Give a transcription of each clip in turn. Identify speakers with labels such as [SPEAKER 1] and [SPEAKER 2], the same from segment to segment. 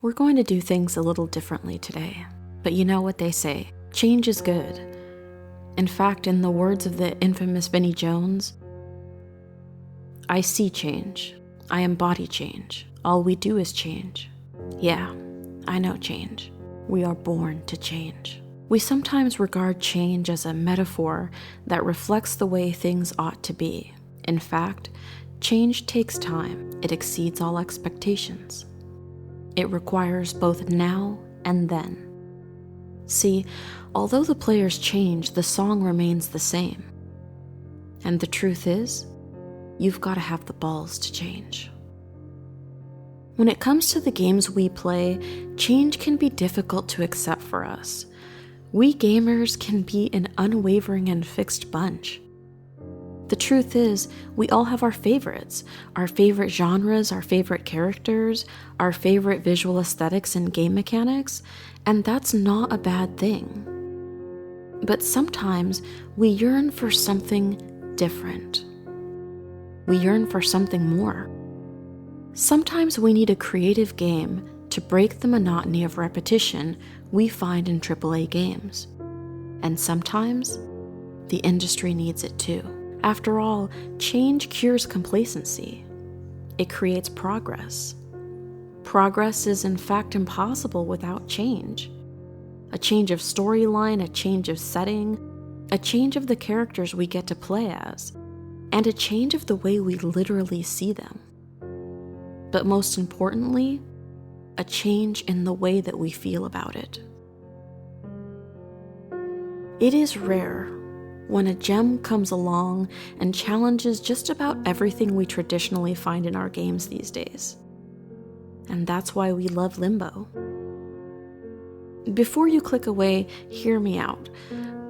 [SPEAKER 1] We're going to do things a little differently today, but you know what they say, change is good. In fact, in the words of the infamous Vinnie Jones, I see change, I embody change, all we do is change. Yeah, I know change. We are born to change. We sometimes regard change as a metaphor that reflects the way things ought to be. In fact, change takes time. It exceeds all expectations. It requires both now and then. See, although the players change, the song remains the same. And the truth is, you've got to have the balls to change. When it comes to the games we play, change can be difficult to accept for us. We gamers can be an unwavering and fixed bunch. The truth is, we all have our favorites, our favorite genres, our favorite characters, our favorite visual aesthetics and game mechanics, and that's not a bad thing. But sometimes we yearn for something different. We yearn for something more. Sometimes we need a creative game to break the monotony of repetition we find in AAA games. And sometimes the industry needs it too. After all, change cures complacency. It creates progress. Progress is in fact impossible without change. A change of storyline, a change of setting, a change of the characters we get to play as, and a change of the way we literally see them. But most importantly, a change in the way that we feel about it. It is rare when a gem comes along and challenges just about everything we traditionally find in our games these days. And that's why we love Limbo. Before you click away, hear me out.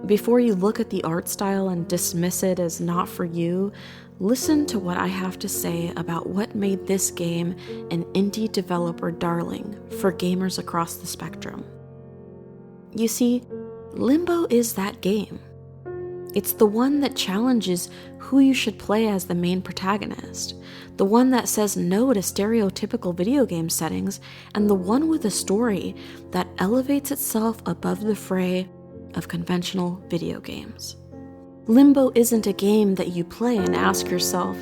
[SPEAKER 1] Before you look at the art style and dismiss it as not for you, listen to what I have to say about what made this game an indie developer darling for gamers across the spectrum. You see, Limbo is that game. It's the one that challenges who you should play as the main protagonist, the one that says no to stereotypical video game settings, and the one with a story that elevates itself above the fray of conventional video games. Limbo isn't a game that you play and ask yourself,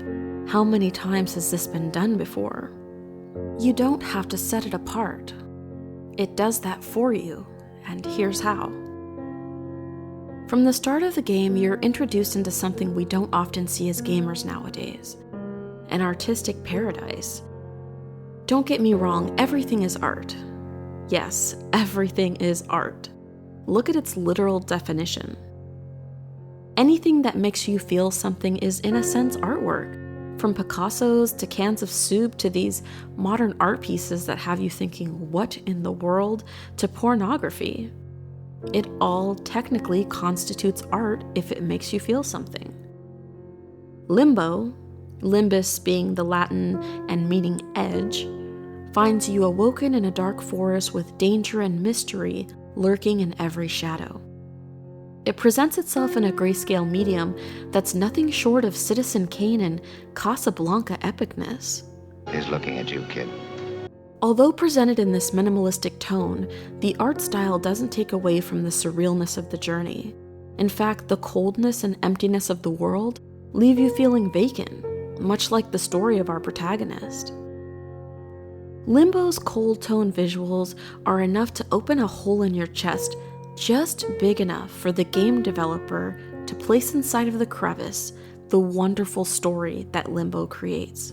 [SPEAKER 1] how many times has this been done before? You don't have to set it apart. It does that for you, and here's how. From the start of the game, you're introduced into something we don't often see as gamers nowadays, an artistic paradise. Don't get me wrong, everything is art. Yes, everything is art. Look at its literal definition. Anything that makes you feel something is in a sense artwork, from Picassos to cans of soup to these modern art pieces that have you thinking, what in the world, to pornography. It all technically constitutes art if it makes you feel something. Limbo, limbus being the Latin and meaning edge, finds you awoken in a dark forest with danger and mystery lurking in every shadow. It presents itself in a grayscale medium that's nothing short of Citizen Kane and Casablanca epicness.
[SPEAKER 2] He's looking at you, kid.
[SPEAKER 1] Although presented in this minimalistic tone, the art style doesn't take away from the surrealness of the journey. In fact, the coldness and emptiness of the world leave you feeling vacant, much like the story of our protagonist. Limbo's cold tone visuals are enough to open a hole in your chest just big enough for the game developer to place inside of the crevice the wonderful story that Limbo creates.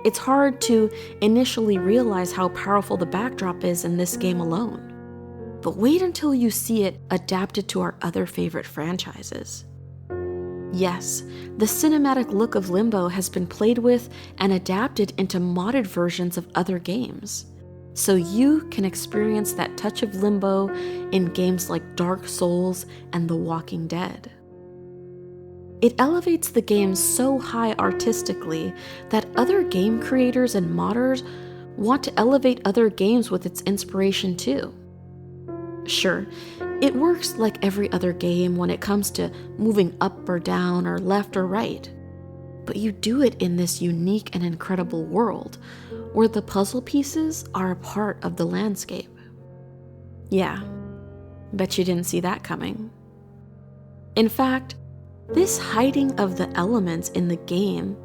[SPEAKER 1] It's hard to initially realize how powerful the backdrop is in this game alone. But wait until you see it adapted to our other favorite franchises. Yes, the cinematic look of Limbo has been played with and adapted into modded versions of other games. So you can experience that touch of Limbo in games like Dark Souls and The Walking Dead. It elevates the game so high artistically that other game creators and modders want to elevate other games with its inspiration too. Sure, it works like every other game when it comes to moving up or down or left or right, but you do it in this unique and incredible world, where the puzzle pieces are a part of the landscape. Yeah, bet you didn't see that coming. In fact, this hiding of the elements in the game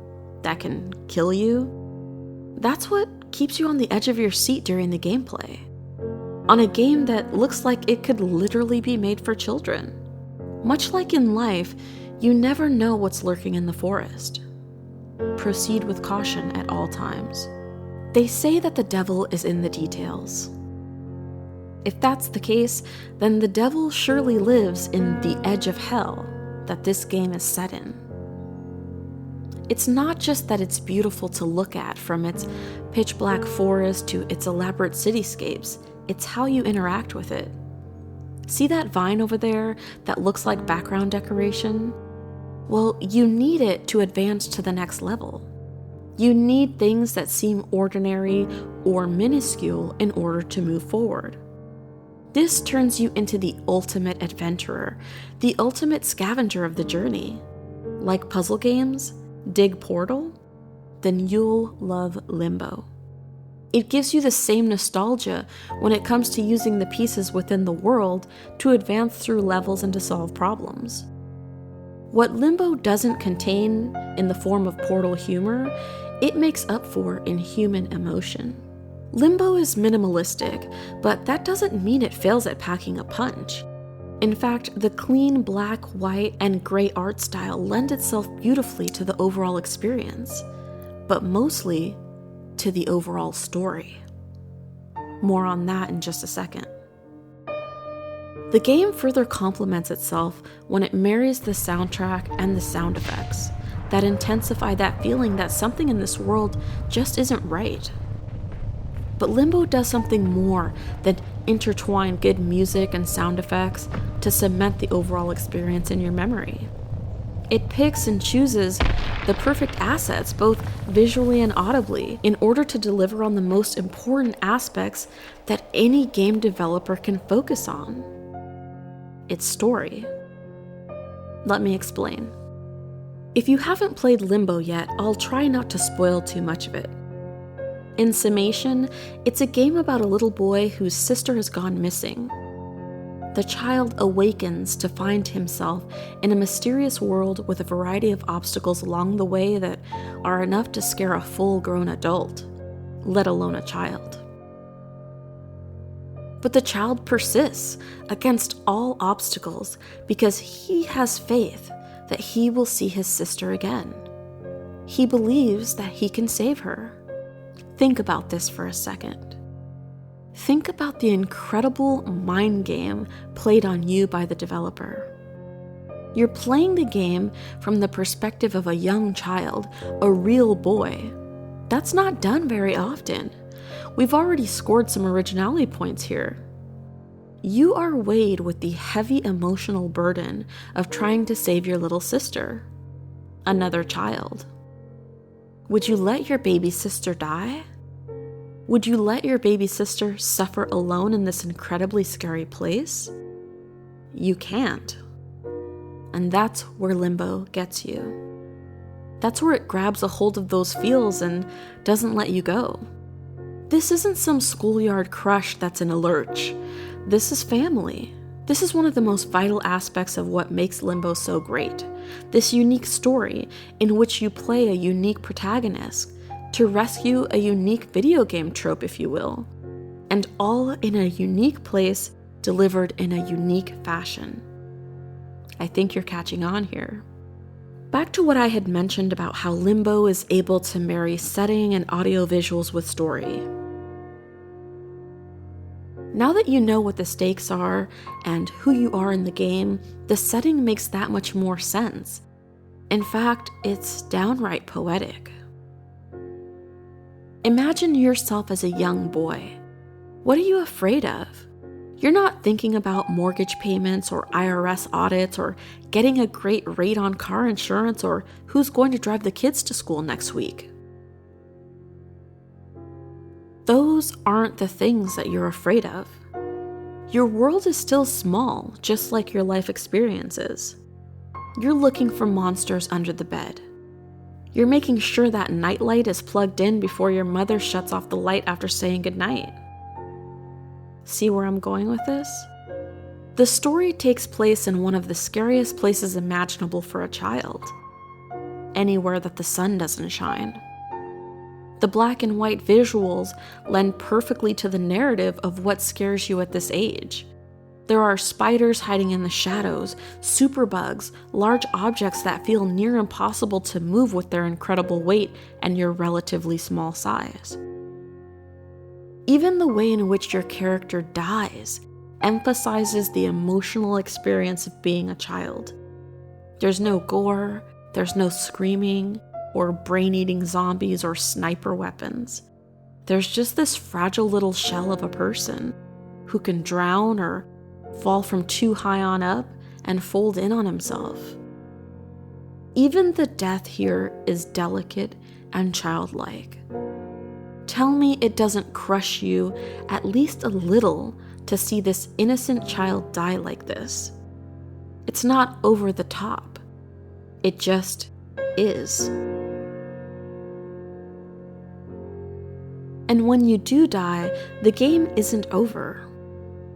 [SPEAKER 1] that can kill you, that's what keeps you on the edge of your seat during the gameplay. On a game that looks like it could literally be made for children. Much like in life, you never know what's lurking in the forest. Proceed with caution at all times. They say that the devil is in the details. If that's the case, then the devil surely lives in the edge of hell that this game is set in. It's not just that it's beautiful to look at, from its pitch black forest to its elaborate cityscapes, it's how you interact with it. See that vine over there that looks like background decoration? Well, you need it to advance to the next level. You need things that seem ordinary or minuscule in order to move forward. This turns you into the ultimate adventurer, the ultimate scavenger of the journey. Like puzzle games, dig Portal, then you'll love Limbo. It gives you the same nostalgia when it comes to using the pieces within the world to advance through levels and to solve problems. What Limbo doesn't contain in the form of Portal humor, it makes up for in human emotion. Limbo is minimalistic, but that doesn't mean it fails at packing a punch. In fact, the clean black, white, and gray art style lend itself beautifully to the overall experience, but mostly to the overall story. More on that in just a second. The game further complements itself when it marries the soundtrack and the sound effects that intensify that feeling that something in this world just isn't right. But Limbo does something more than intertwine good music and sound effects to cement the overall experience in your memory. It picks and chooses the perfect assets, both visually and audibly, in order to deliver on the most important aspects that any game developer can focus on: its story. Let me explain. If you haven't played Limbo yet, I'll try not to spoil too much of it. In summation, it's a game about a little boy whose sister has gone missing. The child awakens to find himself in a mysterious world with a variety of obstacles along the way that are enough to scare a full-grown adult, let alone a child. But the child persists against all obstacles because he has faith that he will see his sister again. He believes that he can save her. Think about this for a second. Think about the incredible mind game played on you by the developer. You're playing the game from the perspective of a young child, a real boy. That's not done very often. We've already scored some originality points here. You are weighed with the heavy emotional burden of trying to save your little sister, another child. Would you let your baby sister die? Would you let your baby sister suffer alone in this incredibly scary place? You can't. And that's where Limbo gets you. That's where it grabs a hold of those feels and doesn't let you go. This isn't some schoolyard crush that's in a lurch. This is family. This is one of the most vital aspects of what makes Limbo so great. This unique story in which you play a unique protagonist to rescue a unique video game trope, if you will, and all in a unique place delivered in a unique fashion. I think you're catching on here. Back to what I had mentioned about how Limbo is able to marry setting and audio visuals with story. Now that you know what the stakes are and who you are in the game, the setting makes that much more sense. In fact, it's downright poetic. Imagine yourself as a young boy. What are you afraid of? You're not thinking about mortgage payments or IRS audits or getting a great rate on car insurance or who's going to drive the kids to school next week. Those aren't the things that you're afraid of. Your world is still small, just like your life experiences. You're looking for monsters under the bed. You're making sure that nightlight is plugged in before your mother shuts off the light after saying goodnight. See where I'm going with this? The story takes place in one of the scariest places imaginable for a child. Anywhere that the sun doesn't shine. The black and white visuals lend perfectly to the narrative of what scares you at this age. There are spiders hiding in the shadows, superbugs, large objects that feel near impossible to move with their incredible weight and your relatively small size. Even the way in which your character dies emphasizes the emotional experience of being a child. There's no gore, there's no screaming, or brain-eating zombies or sniper weapons. There's just this fragile little shell of a person who can drown or fall from too high on up and fold in on himself. Even the death here is delicate and childlike. Tell me it doesn't crush you at least a little to see this innocent child die like this. It's not over the top. It just is. And when you do die, the game isn't over.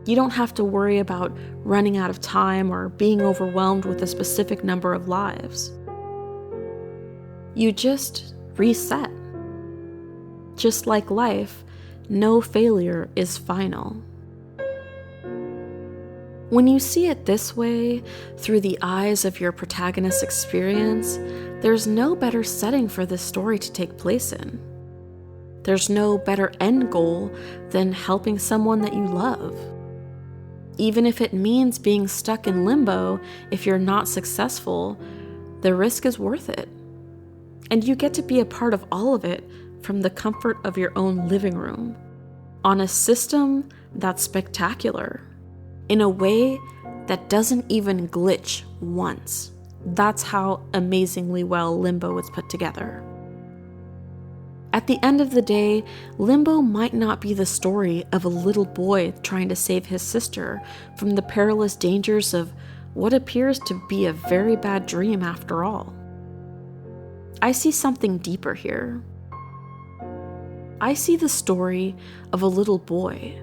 [SPEAKER 1] You don't have to worry about running out of time or being overwhelmed with a specific number of lives. You just reset. Just like life, no failure is final. When you see it this way, through the eyes of your protagonist's experience, there's no better setting for this story to take place in. There's no better end goal than helping someone that you love. Even if it means being stuck in limbo if you're not successful, the risk is worth it. And you get to be a part of all of it from the comfort of your own living room, on a system that's spectacular, in a way that doesn't even glitch once. That's how amazingly well Limbo is put together. At the end of the day, Limbo might not be the story of a little boy trying to save his sister from the perilous dangers of what appears to be a very bad dream after all. I see something deeper here. I see the story of a little boy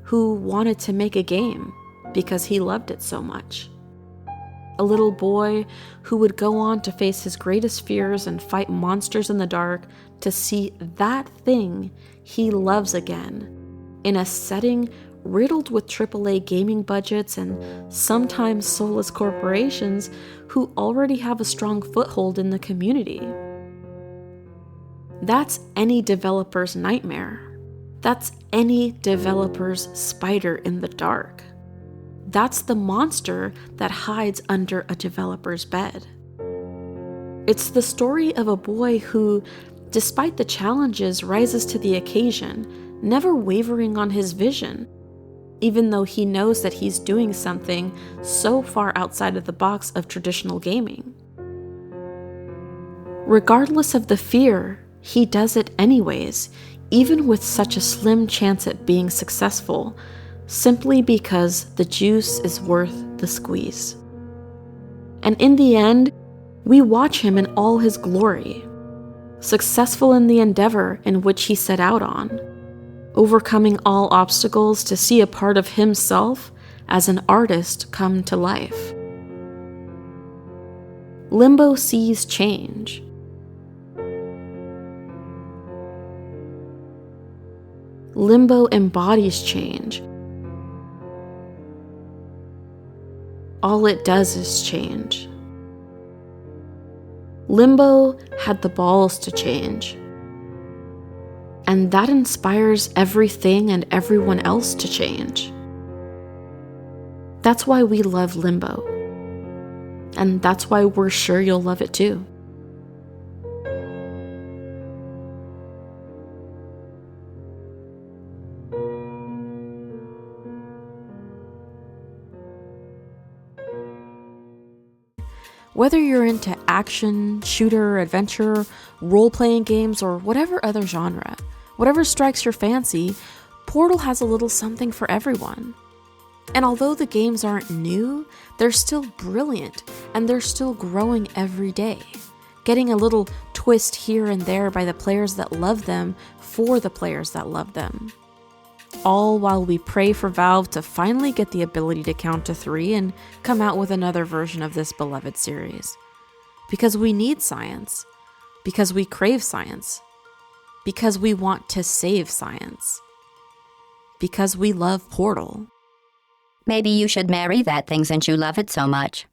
[SPEAKER 1] who wanted to make a game because he loved it so much. A little boy who would go on to face his greatest fears and fight monsters in the dark to see that thing he loves again, in a setting riddled with AAA gaming budgets and sometimes soulless corporations who already have a strong foothold in the community. That's any developer's nightmare. That's any developer's spider in the dark. That's the monster that hides under a developer's bed. It's the story of a boy who, despite the challenges, rises to the occasion, never wavering on his vision, even though he knows that he's doing something so far outside of the box of traditional gaming. Regardless of the fear, he does it anyways, even with such a slim chance at being successful, simply because the juice is worth the squeeze. And in the end, we watch him in all his glory, successful in the endeavor in which he set out on, overcoming all obstacles to see a part of himself as an artist come to life. Limbo sees change. Limbo embodies change. All it does is change. Limbo had the balls to change. And that inspires everything and everyone else to change. That's why we love Limbo. And that's why we're sure you'll love it too. Whether you're into action, shooter, adventure, role-playing games, or whatever other genre, whatever strikes your fancy, Portal has a little something for everyone. And although the games aren't new, they're still brilliant, and they're still growing every day. getting a little twist here and there by the players that love them for the players that love them. All while we pray for Valve to finally get the ability to count to 3 and come out with another version of this beloved series. Because we need science. Because we crave science. Because we want to save science. Because we love Portal.
[SPEAKER 3] Maybe you should marry that thing since you love it so much.